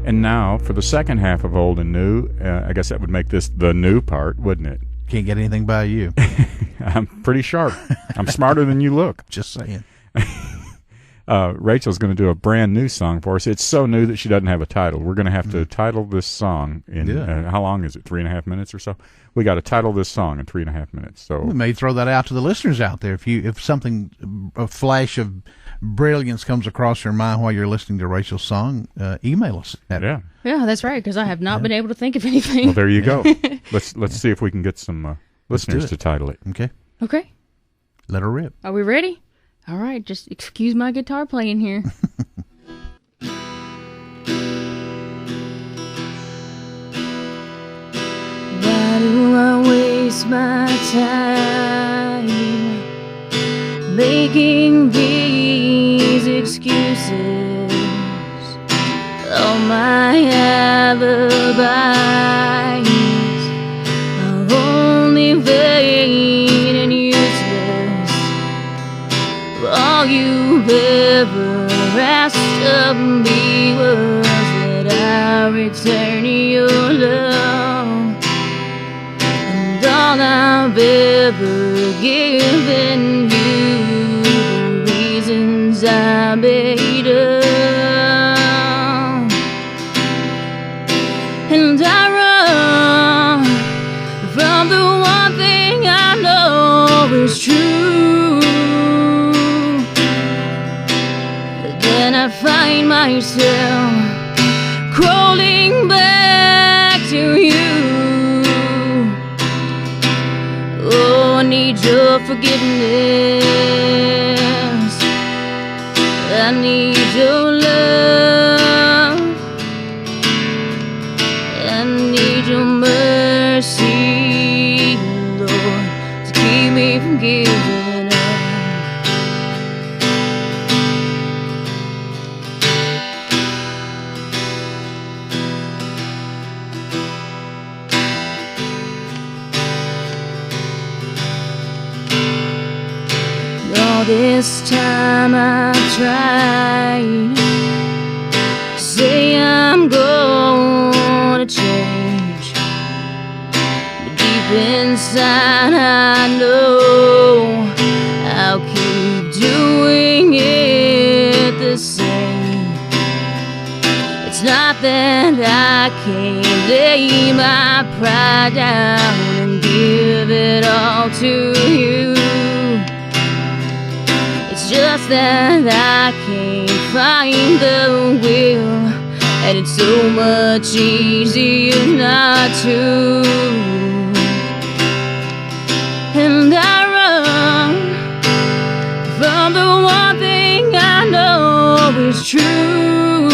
And now for the second half of Old and New, I guess that would make this the new part, wouldn't it? Can't get anything by you. I'm pretty sharp. I'm smarter than you look. Just saying. Rachel's going to do a brand new song for us. It's so new that she doesn't have a title. We're going to have to title this song in, how long is it, 3.5 minutes or so? We got to title this song in 3.5 minutes. So we may throw that out to the listeners out there. If something, a flash of brilliance comes across your mind while you're listening to Rachel's song, email us. Yeah, that's right, because I have not been able to think of anything. Well, there you go. Let's see if we can get some listeners to title it. Okay. Let her rip. Are we ready? All right, just excuse my guitar playing here. Why do I waste my time making these excuses? All my alibis are only vain and useless. All you've ever asked of me was that I return your love, and all I've ever given you the reasons I made up, and I run from the one thing I know is true. Then I find myself crawling back to you. Oh, I need your forgiveness. I need your love. I need your mercy, Lord, to keep me from giving up. All this time I've tried to say I'm gonna change, but deep inside I know I'll keep doing it the same. It's not that I can't lay my pride down and give it all to you. Just that I can't find the will, and it's so much easier not to. And I run from the one thing I know is true.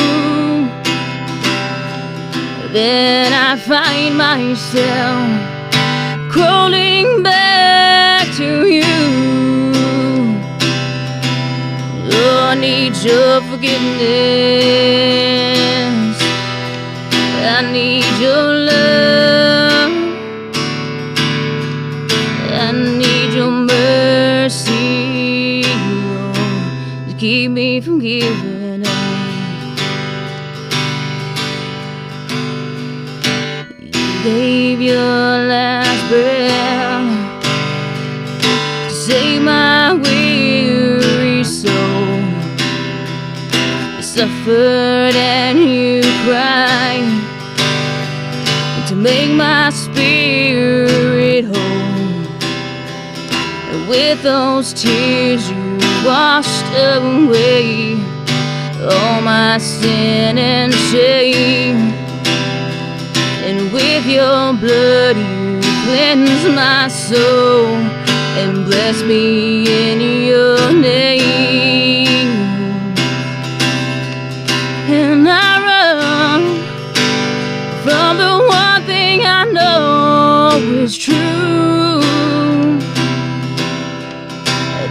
Then I find myself crawling back to you. Oh, I need your forgiveness. I need your love. I need your mercy, Lord, to keep me from giving up. You gave your last breath to save my weary soul. You suffered and you cried to make my spirit whole. And with those tears you washed away all my sin and shame. And with your blood you cleansed my soul and blessed me in your name. And I run from the one thing I know is true.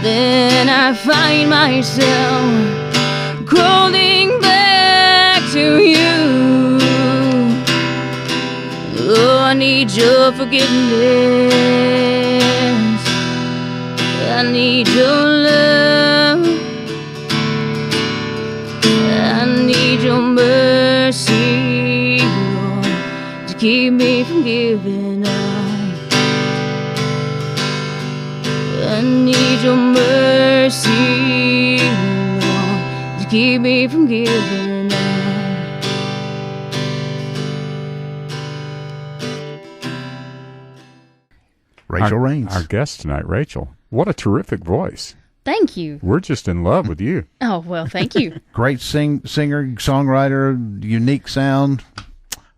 Then I find myself crawling back to you. Oh, I need your forgiveness. I need your love. I need your mercy. keep me from giving up. I need your mercy, Lord, to keep me from giving up. Rachel Raines. Our guest tonight, Rachel. What a terrific voice. Thank you. We're just in love with you. Oh, well, thank you. Great singer, songwriter, unique sound.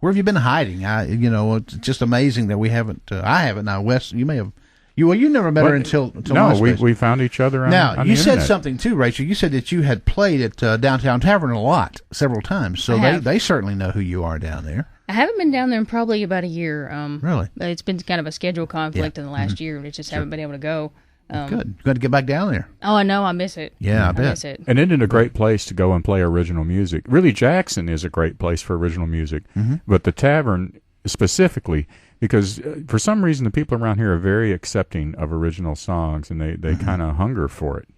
Where have you been hiding? It's just amazing that we haven't. I haven't. Now, Wes, you may have. You never met her until no. MySpace. We found each other. On now on you the said internet. something too, Rachel. You said that you had played at Downtown Tavern a lot, several times. So they certainly know who you are down there. I haven't been down there in probably about a year. Really? It's been kind of a schedule conflict in the last year. We just haven't been able to go. Good. You got to get back down there. Oh, I know. I miss it. Yeah, I bet. miss it. And isn't it a great place to go and play original music? Really, Jackson is a great place for original music, but the Tavern specifically, because for some reason the people around here are very accepting of original songs, and they kind of hunger for it.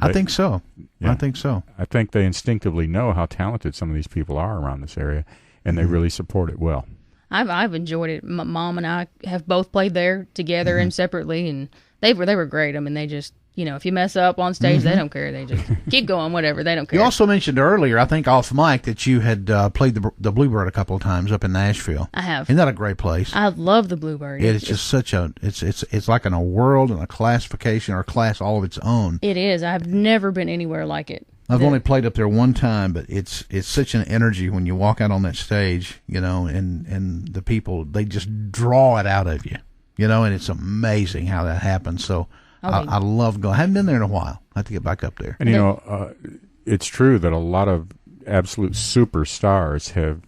I think so. Yeah. I think so. I think they instinctively know how talented some of these people are around this area, and they really support it well. I've enjoyed it. My mom and I have both played there together and separately, and they were great. I mean, they just, if you mess up on stage, they don't care. They just keep going, whatever. They don't care. You also mentioned earlier, I think off mic, that you had played the Bluebird a couple of times up in Nashville. I have. Isn't that a great place? I love the Bluebird. It's just such a it's like in a world and a classification or a class all of its own. It is. I've never been anywhere like it. I've only played up there one time, but it's such an energy when you walk out on that stage, and the people, they just draw it out of you, and it's amazing how that happens. So I love going. I haven't been there in a while. I have to get back up there. And it's true that a lot of absolute superstars have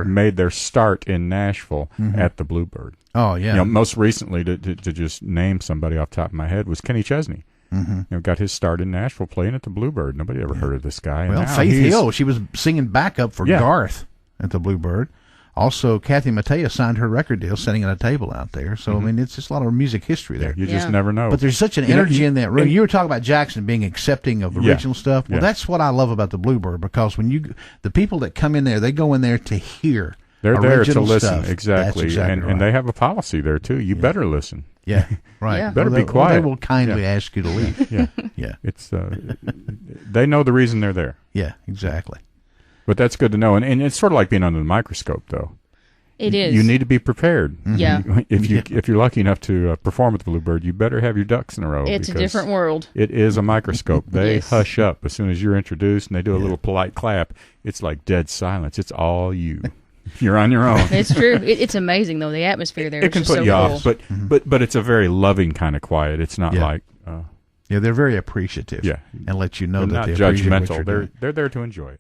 made their start in Nashville at the Bluebird. Oh yeah. Most recently, to just name somebody off the top of my head, was Kenny Chesney. Got his start in Nashville playing at the Bluebird. Nobody ever heard of this guy. Well, Faith Hill, she was singing backup for Garth at the Bluebird. Also, Kathy Mattea signed her record deal sitting at a table out there. So, I mean, it's just a lot of music history there. You just never know. But there's such an energy in that room. You were talking about Jackson being accepting of original stuff. Well, that's what I love about the Bluebird, because when the people that come in there, they go in there to hear. They're there to listen, stuff. exactly. And they have a policy there, too. You better listen. Yeah, right. Yeah. Better be quiet. They will kindly ask you to leave. Yeah. It's they know the reason they're there. Yeah, exactly. But that's good to know. And it's sort of like being under the microscope, though. It is. You need to be prepared. Yeah. If you're lucky enough to perform at the Bluebird, you better have your ducks in a row. It's a different world. It is a microscope. They hush up as soon as you're introduced, and they do a little polite clap. It's like dead silence. It's all you. You're on your own. It's true. It's amazing, though. The atmosphere there is can just put so you cool. off, but it's a very loving kind of quiet. It's not like they're very appreciative. Yeah, and let you know they're that not they appreciate what judgmental. you're doing. They're there to enjoy it.